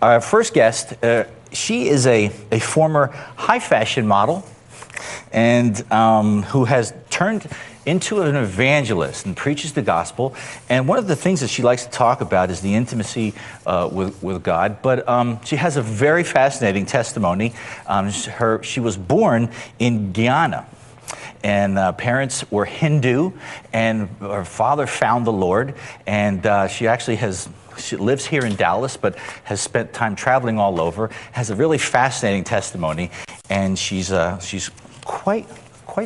Our first guest, she is a former high fashion model and who has turned into an evangelist and preaches the gospel. And one of the things that she likes to talk about is the intimacy with God. But she has a very fascinating testimony. She was born in Guyana. And parents were Hindu, and her father found the Lord. And she lives here in Dallas, but has spent time traveling all over. Has a really fascinating testimony, and she's quite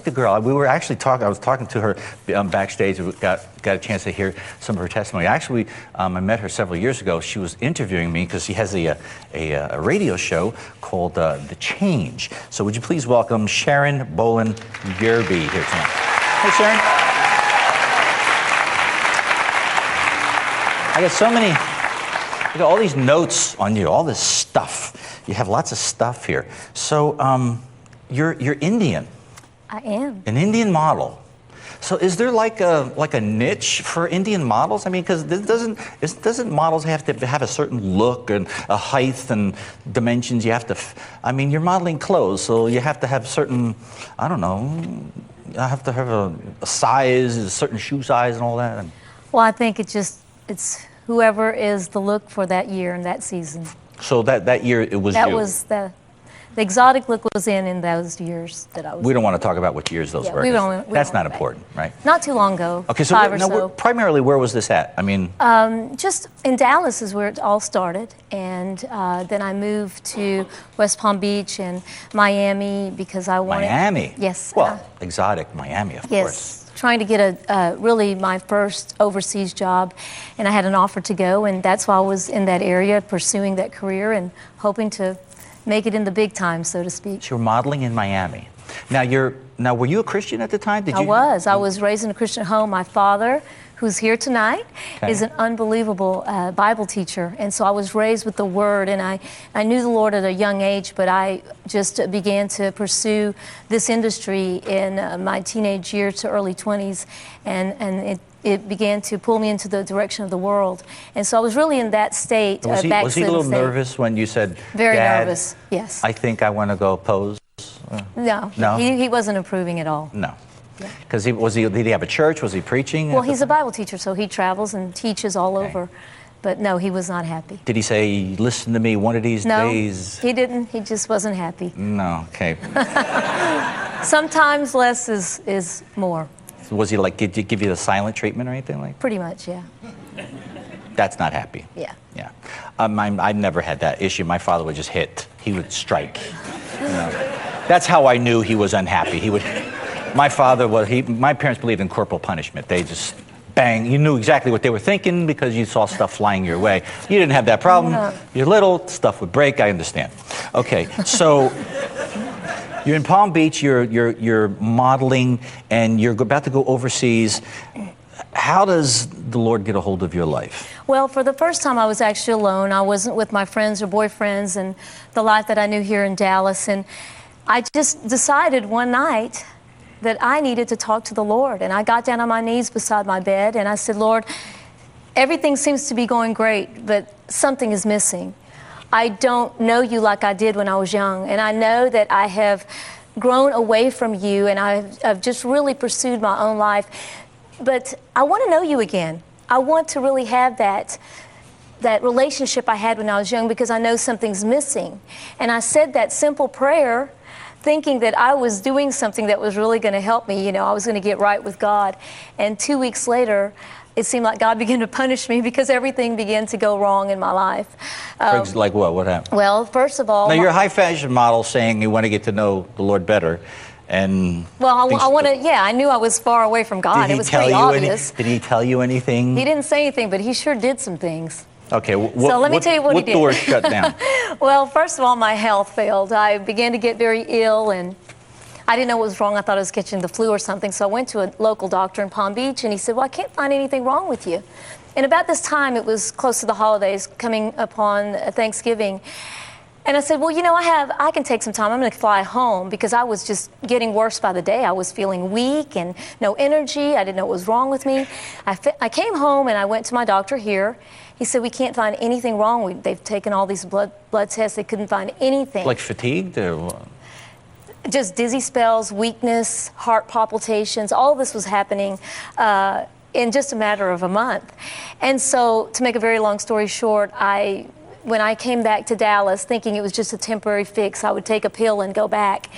the girl. We were actually talking. I was talking to her backstage. We got a chance to hear some of her testimony. Actually, I met her several years ago. She was interviewing me because she has a radio show called The Change. So would you please welcome Sharon Bolan Yerby here tonight? Hey, Sharon. I got so many. You got all these notes on you. All this stuff. You have lots of stuff here. So you're Indian. I am. An Indian model. So is there like a niche for Indian models? I mean, because doesn't models have to have a certain look and a height and dimensions? You have to. I mean, you're modeling clothes, so you have to have certain. I don't know. I have to have a size, a certain shoe size, and all that. Well, I think it's whoever is the look for that year and that season. So that year it was you. That was the exotic look was in those years that I was. We don't want to talk about what years those were. That's not important, right? Not too long ago. Okay, so primarily where was this at? I mean, just in Dallas is where it all started, and then I moved to West Palm Beach and Miami because I wanted. Miami. Yes. Well, exotic Miami, of course. Trying to get really my first overseas job, and I had an offer to go, and that's why I was in that area pursuing that career and hoping to make it in the big time, so to speak. So you're modeling in Miami. Now, were you a Christian at the time? I was raised in a Christian home. My father, who's here tonight, is an unbelievable Bible teacher. And so I was raised with the Word, and I knew the Lord at a young age, but I just began to pursue this industry in my teenage years to early 20s, and it began to pull me into the direction of the world. And so I was really in that state. Was he a little nervous when you said, Very Dad, nervous, yes. I think I want to go pose? No. He wasn't approving at all. No. Because did he have a church? Was he preaching? Well, he's a Bible teacher, so he travels and teaches all over. But no, he was not happy. Did he say, listen to me one of these days? No, he didn't. He just wasn't happy. No, okay. Sometimes less is more. Was he like, did he give you the silent treatment or anything like that? Pretty much, yeah. That's not happy. Yeah. Yeah. I never had that issue. My father would just hit. He would strike. You know. That's how I knew he was unhappy. My parents believed in corporal punishment. They just bang. You knew exactly what they were thinking because you saw stuff flying your way. You didn't have that problem. No. You're little, stuff would break. I understand. Okay, so you're in Palm Beach. You're modeling, and you're about to go overseas. How does the Lord get a hold of your life? Well, for the first time, I was actually alone. I wasn't with my friends or boyfriends and the life that I knew here in Dallas. And I just decided one night that I needed to talk to the Lord. And I got down on my knees beside my bed and I said, Lord, everything seems to be going great, but something is missing. I don't know you like I did when I was young. And I know that I have grown away from you and I've just really pursued my own life. But I want to know you again. I want to really have that relationship I had when I was young because I know something's missing. And I said that simple prayer thinking that I was doing something that was really going to help me. You know, I was going to get right with God. And 2 weeks later, it seemed like God began to punish me because everything began to go wrong in my life. Like what? What happened? Well, first of all... Now, you're a high fashion model saying you want to get to know the Lord better. And I knew I was far away from God. It was pretty obvious. Did he tell you anything? He didn't say anything, but he sure did some things. Okay, so let me tell you what he did. What doors shut down? Well, first of all, my health failed. I began to get very ill, and I didn't know what was wrong. I thought I was catching the flu or something, so I went to a local doctor in Palm Beach, and he said, well, I can't find anything wrong with you. And about this time, it was close to the holidays, coming upon Thanksgiving. And I said, well, you know, I can take some time. I'm going to fly home because I was just getting worse by the day. I was feeling weak and no energy. I didn't know what was wrong with me. I came home and I went to my doctor here. He said, we can't find anything wrong. They've taken all these blood tests. They couldn't find anything. Like fatigued or what? Just dizzy spells, weakness, heart palpitations. All this was happening in just a matter of a month. And so, to make a very long story short, when I came back to Dallas thinking it was just a temporary fix, I would take a pill and go back.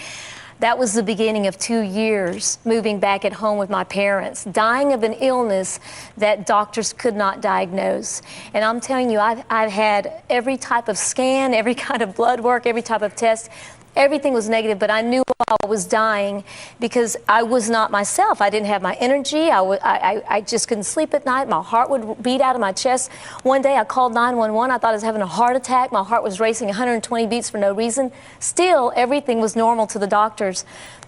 That was the beginning of 2 years moving back at home with my parents, dying of an illness that doctors could not diagnose. And I'm telling you, I've had every type of scan, every kind of blood work, every type of test. Everything was negative, but I knew I was dying because I was not myself. I didn't have my energy. I just couldn't sleep at night. My heart would beat out of my chest. One day I called 911. I thought I was having a heart attack. My heart was racing 120 beats for no reason. Still, everything was normal to the doctors.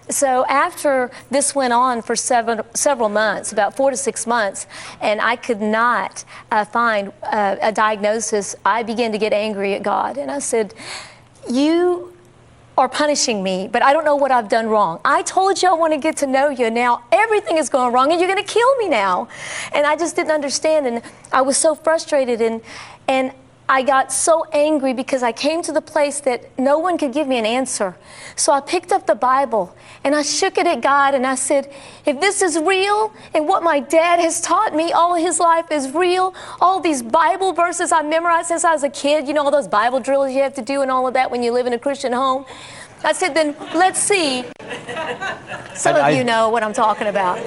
So after this went on for several months, about 4 to 6 months, and I could not find a diagnosis, I began to get angry at God. And I said, you are punishing me, but I don't know what I've done wrong. I told you I want to get to know you. Now everything is going wrong and you're going to kill me now. And I just didn't understand, and I was so frustrated, and I got so angry because I came to the place that no one could give me an answer. So I picked up the Bible and I shook it at God and I said, if this is real and what my dad has taught me all his life is real, all these Bible verses I memorized since I was a kid, you know, all those Bible drills you have to do and all of that when you live in a Christian home. I said, then let's see. Some of you know what I'm talking about.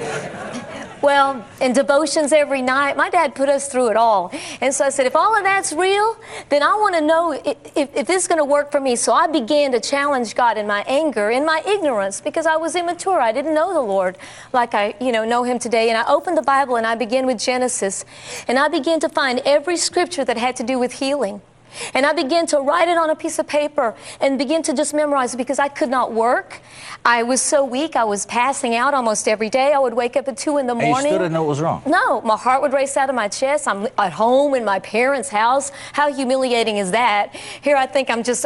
Well, in devotions every night, my dad put us through it all. And so I said, if all of that's real, then I want to know if this is going to work for me. So I began to challenge God in my anger, in my ignorance, because I was immature. I didn't know the Lord like I, know him today. And I opened the Bible and I began with Genesis. And I began to find every scripture that had to do with healing. And I began to write it on a piece of paper and begin to just memorize it because I could not work. I was so weak. I was passing out almost every day. I would wake up at 2 in the morning. And you still didn't know what was wrong? No, my heart would race out of my chest. I'm at home in my parents' house. How humiliating is that? Here I think I'm just,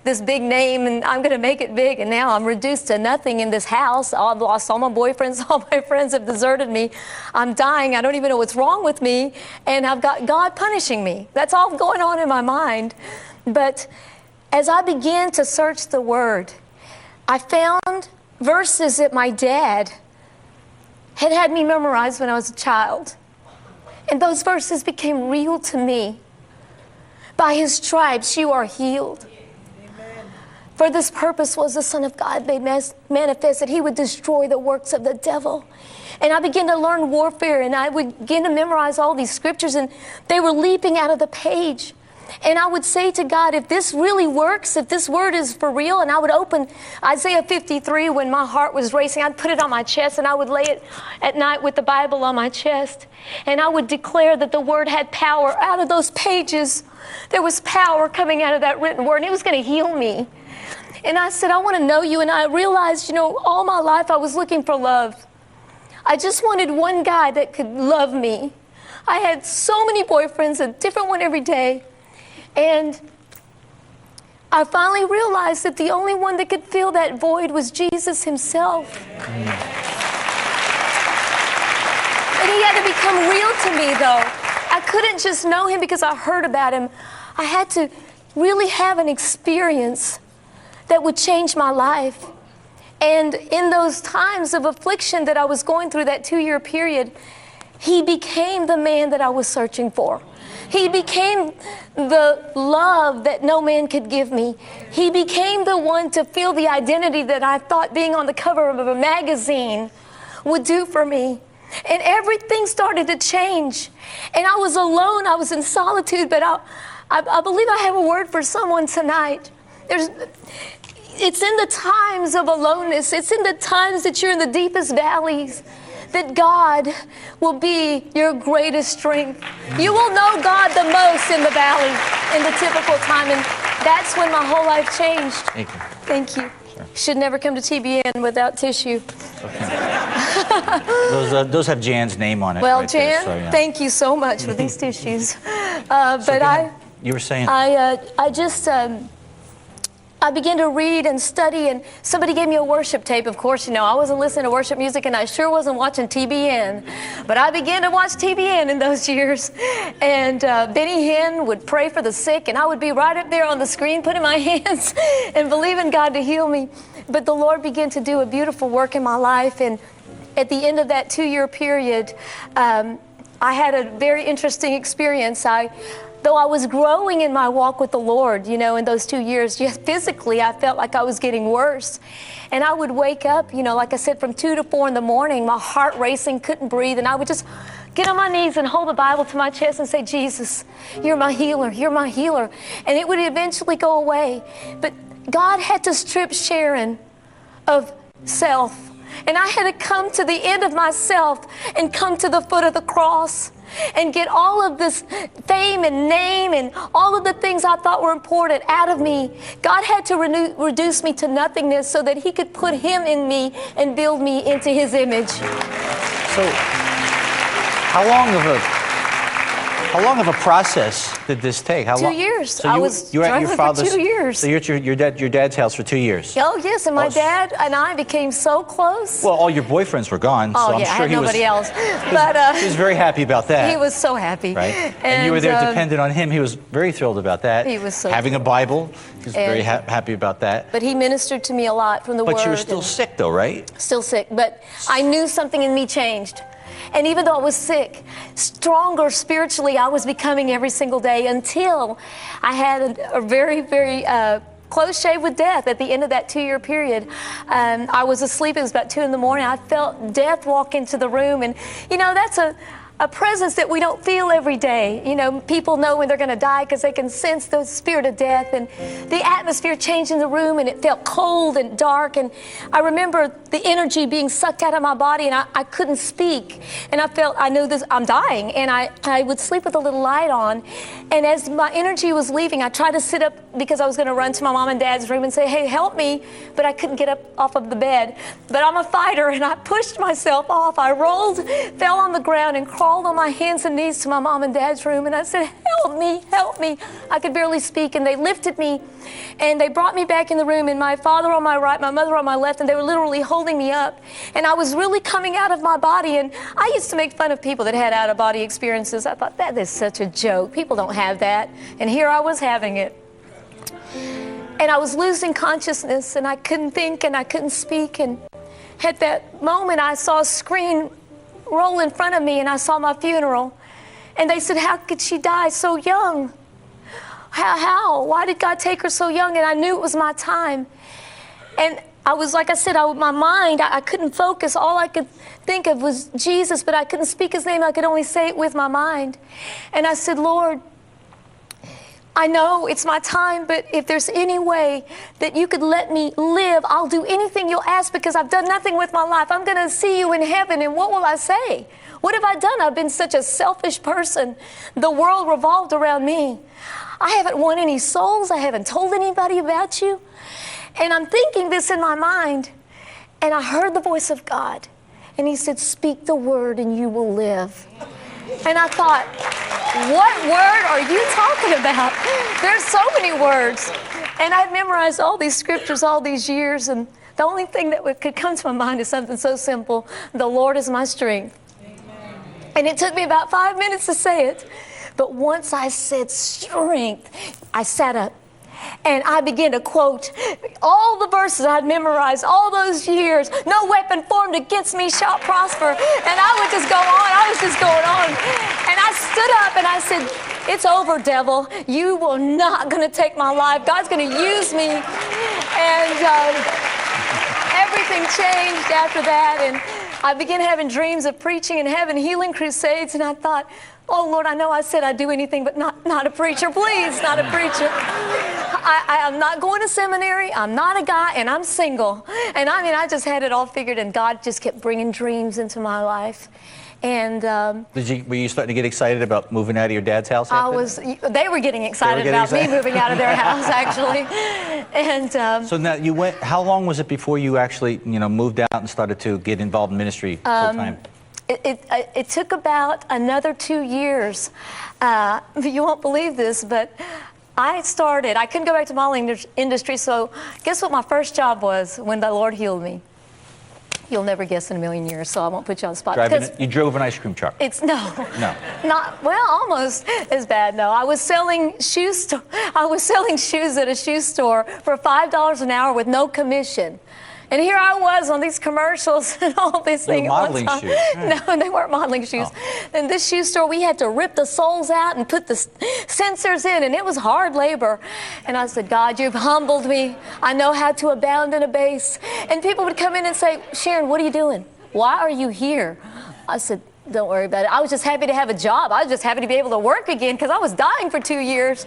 this big name and I'm going to make it big. And now I'm reduced to nothing in this house. I've lost all my boyfriends. All my friends have deserted me. I'm dying. I don't even know what's wrong with me. And I've got God punishing me. That's all going on in my mind. But as I began to search the Word, I found verses that my dad had me memorize when I was a child. And those verses became real to me. By his stripes you are healed. Amen. For this purpose was the Son of God made manifest, that he would destroy the works of the devil. And I began to learn warfare, and I would begin to memorize all these scriptures, and they were leaping out of the page. And I would say to God, if this really works, if this word is for real, and I would open Isaiah 53 when my heart was racing, I'd put it on my chest and I would lay it at night with the Bible on my chest. And I would declare that the word had power out of those pages. There was power coming out of that written word, and it was going to heal me. And I said, I want to know you. And I realized, all my life I was looking for love. I just wanted one guy that could love me. I had so many boyfriends, a different one every day. And I finally realized that the only one that could fill that void was Jesus himself. And he had to become real to me, though. I couldn't just know him because I heard about him. I had to really have an experience that would change my life. And in those times of affliction that I was going through, that 2-year period, he became the man that I was searching for. He became the love that no man could give me. He became the one to feel the identity that I thought being on the cover of a magazine would do for me. And everything started to change. And I was alone. I was in solitude. But I believe I have a word for someone tonight. It's in the times of aloneness. It's in the times that you're in the deepest valleys that God will be your greatest strength. You will know God the most in the valley, in the typical time, and that's when my whole life changed. Thank you. Thank you. Sure. Should never come to TBN without tissue. Okay. Those have Jan's name on it. Well, right Jan, there, so, yeah. Thank you so much for these tissues. You were saying? I I began to read and study, and somebody gave me a worship tape. Of course, you know, I wasn't listening to worship music, and I sure wasn't watching TBN. But I began to watch TBN in those years. And Benny Hinn would pray for the sick, and I would be right up there on the screen putting my hands and believing God to heal me. But the Lord began to do a beautiful work in my life, and at the end of that 2-year period, I had a very interesting experience. Though I was growing in my walk with the Lord, you know, in those 2 years, just physically, I felt like I was getting worse. And I would wake up, you know, like I said, from 2 to 4 in the morning, my heart racing, couldn't breathe. And I would just get on my knees and hold the Bible to my chest and say, Jesus, you're my healer, you're my healer. And it would eventually go away. But God had to strip Sharon of self. And I had to come to the end of myself and come to the foot of the cross and get all of this fame and name and all of the things I thought were important out of me. God had to reduce me to nothingness so that He could put Him in me and build me into His image. So, how long of a process did this take? How 2 long? years. So I was struggling for 2 years. So you're at your dad's house for 2 years. Oh, yes, and my dad and I became so close. Well, all your boyfriends were gone, so I'm yeah, sure I had he nobody else. But he was very happy about that. He was so happy. Right? And you were there dependent on him. He was very thrilled about that. He was so having a Bible. He was very happy about that. But he ministered to me a lot from the Word. But you were still sick, though, right? Still sick, but I knew something in me changed. And even though I was sick, stronger spiritually, I was becoming every single day until I had a very, very close shave with death at the end of that 2-year period. I was asleep. It was about 2 in the morning. I felt death walk into the room. And, you know, that's a presence that we don't feel every day. You know, people know when they're going to die because they can sense the spirit of death, and the atmosphere changed in the room, and it felt cold and dark. And I remember the energy being sucked out of my body, and I couldn't speak. And I knew this, I'm dying. And I would sleep with a little light on. And as my energy was leaving, I tried to sit up because I was going to run to my mom and dad's room and say, hey, help me. But I couldn't get up off of the bed. But I'm a fighter, and I pushed myself off. I rolled, fell on the ground, and crawled on my hands and knees to my mom and dad's room, and I said, help me, help me. I could barely speak, and they lifted me, and they brought me back in the room, and my father on my right, my mother on my left, and they were literally holding me up, and I was really coming out of my body. And I used to make fun of people that had out-of-body experiences. I thought, that is such a joke. People don't have that, and here I was having it. And I was losing consciousness, and I couldn't think, and I couldn't speak, and at that moment, I saw a screen roll in front of me, and I saw my funeral. And they said, how could she die so young? How? Why did God take her so young? And I knew it was my time. And I was, like I said, my mind, I couldn't focus. All I could think of was Jesus, but I couldn't speak His name. I could only say it with my mind. And I said, Lord, I know it's my time, but if there's any way that you could let me live, I'll do anything you'll ask, because I've done nothing with my life. I'm going to see you in heaven, and what will I say? What have I done? I've been such a selfish person. The world revolved around me. I haven't won any souls. I haven't told anybody about you. And I'm thinking this in my mind, and I heard the voice of God, and He said, speak the word and you will live. And I thought, what word are you talking about? There's so many words. And I'd memorized all these scriptures all these years, and the only thing that could come to my mind is something so simple: the Lord is my strength. Amen. And it took me about 5 minutes to say it. But once I said strength, I sat up. And I began to quote all the verses I'd memorized all those years. No weapon formed against me shall prosper. And I would just go on. I was just going on. And I stood up and I said, it's over, devil. You were not going to take my life. God's going to use me. And everything changed after that. And I began having dreams of preaching and having healing crusades. And I thought, oh, Lord, I know I said I'd do anything, but not a preacher. Please, not a preacher. I'm not going to seminary. I'm not a guy, and I'm single. And I mean, I just had it all figured, and God just kept bringing dreams into my life. And were you starting to get excited about moving out of your dad's house? They were getting excited about me moving out of their house, actually. And so now you went. How long was it before you actually, moved out and started to get involved in ministry full time? It took about another 2 years. You won't believe this, but I couldn't go back to modeling industry, so guess what my first job was when the Lord healed me? You'll never guess in a million years, so I won't put you on the spot. You drove an ice cream truck. No. Not, well, almost as bad, no. I was selling shoes at a shoe store for $5 an hour with no commission. And here I was on these commercials and all these things. Modeling shoes. No, they weren't modeling shoes. Oh. In this shoe store, we had to rip the soles out and put the sensors in, and it was hard labor. And I said, God, you've humbled me. I know how to abound and abase. And people would come in and say, Sharon, what are you doing? Why are you here? I said, don't worry about it. I was just happy to have a job. I was just happy to be able to work again because I was dying for 2 years.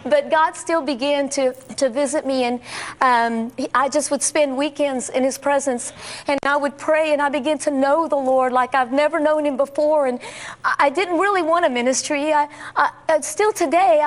But God still began to visit me, and I just would spend weekends in His presence, and I would pray, and I began to know the Lord like I've never known Him before. And I didn't really want a ministry. Still today,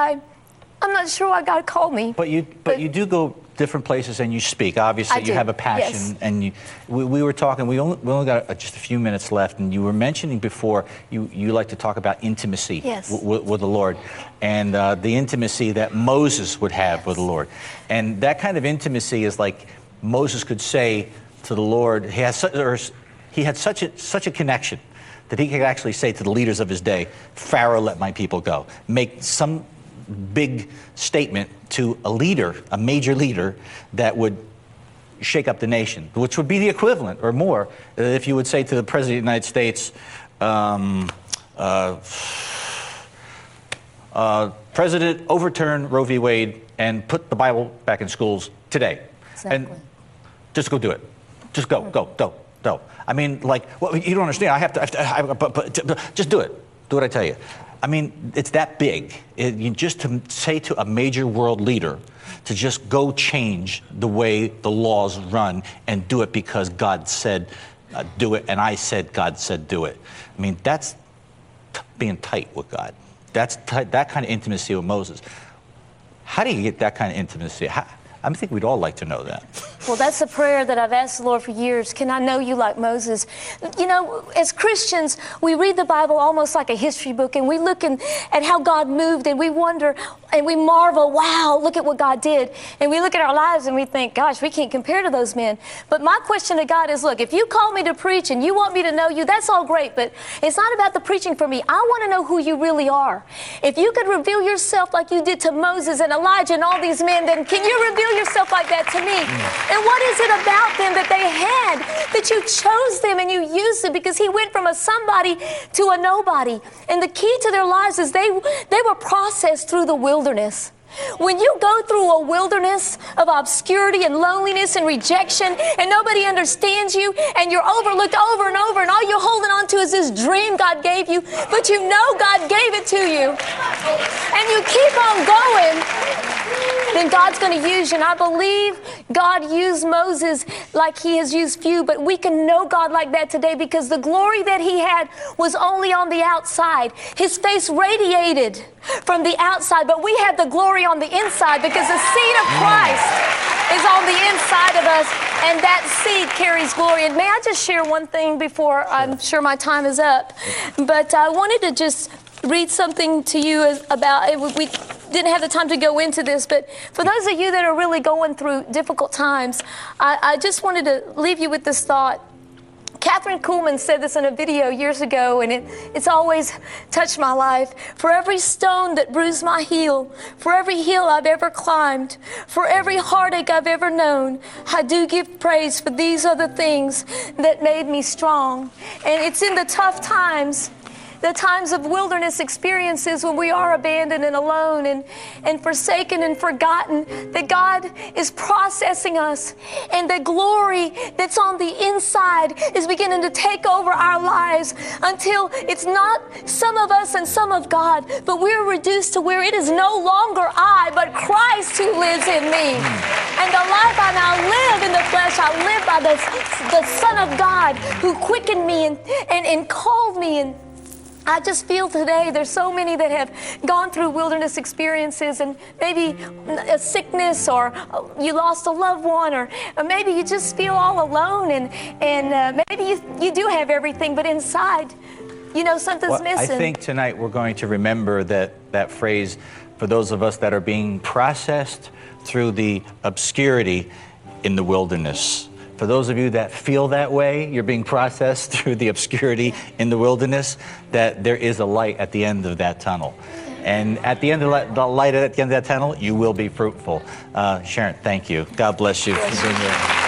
I'm not sure why God called me. But you do go different places and you speak. Obviously, you have a passion. Yes. And we were talking. We only got just a few minutes left, and you were mentioning before you like to talk about intimacy with the Lord, and the intimacy that Moses would have with the Lord, and that kind of intimacy is like Moses could say to the Lord. He had such a connection that he could actually say to the leaders of his day, "Pharaoh, let my people go." Make some big statement to a leader, a major leader, that would shake up the nation, which would be the equivalent or more if you would say to the President of the United States, President, overturn Roe v. Wade and put the Bible back in schools today. Exactly. And just go do it. Just go. I mean, like, well, you don't understand. But just do it. Do what I tell you. I mean, it's that big. Just to say to a major world leader to just go change the way the laws run and do it because God said do it, and I said God said do it. I mean, that's being tight with God. That's that kind of intimacy with Moses. How do you get that kind of intimacy? I think we'd all like to know that. Well, that's a prayer that I've asked the Lord for years. Can I know you like Moses? You know, as Christians, we read the Bible almost like a history book, and we look at how God moved, and we wonder, and we marvel, wow, look at what God did. And we look at our lives and we think, gosh, we can't compare to those men. But my question to God is, look, if you call me to preach and you want me to know you, that's all great, but it's not about the preaching for me. I want to know who you really are. If you could reveal yourself like you did to Moses and Elijah and all these men, then can you reveal yourself like that to me? And what is it about them that they had that you chose them and you used them? Because he went from a somebody to a nobody. And the key to their lives is they were processed through the wilderness. When you go through a wilderness of obscurity and loneliness and rejection, and nobody understands you, and you're overlooked over and over, and all you're holding on to is this dream God gave you, but you know God gave it to you, and you keep on going, then God's going to use you. And I believe God used Moses like He has used few, but we can know God like that today because the glory that He had was only on the outside. His face radiated from the outside, but we have the glory on the inside because the seed of Christ is on the inside of us, and that seed carries glory. And may I just share one thing before I'm sure my time is up? But I wanted to just read something to you about it. We didn't have the time to go into this, but for those of you that are really going through difficult times, I just wanted to leave you with this thought. Catherine Kuhlman said this in a video years ago, and it's always touched my life. For every stone that bruised my heel, for every hill I've ever climbed, for every heartache I've ever known, I do give praise, for these are the things that made me strong. And it's in the tough times, the times of wilderness experiences when we are abandoned and alone and forsaken and forgotten, that God is processing us, and the glory that's on the inside is beginning to take over our lives until it's not some of us and some of God, but we're reduced to where it is no longer I, but Christ who lives in me. And the life I now live in the flesh, I live by the Son of God who quickened me and called me. And I just feel today there's so many that have gone through wilderness experiences, and maybe a sickness, or you lost a loved one, or maybe you just feel all alone, and maybe you do have everything, but inside, you know, something's missing. I think tonight we're going to remember that phrase, for those of us that are being processed through the obscurity in the wilderness. For those of you that feel that way, you're being processed through the obscurity in the wilderness, that there is a light at the end of that tunnel. And at the end of the light at the end of that tunnel, you will be fruitful. Sharon, thank you. God bless you for being here.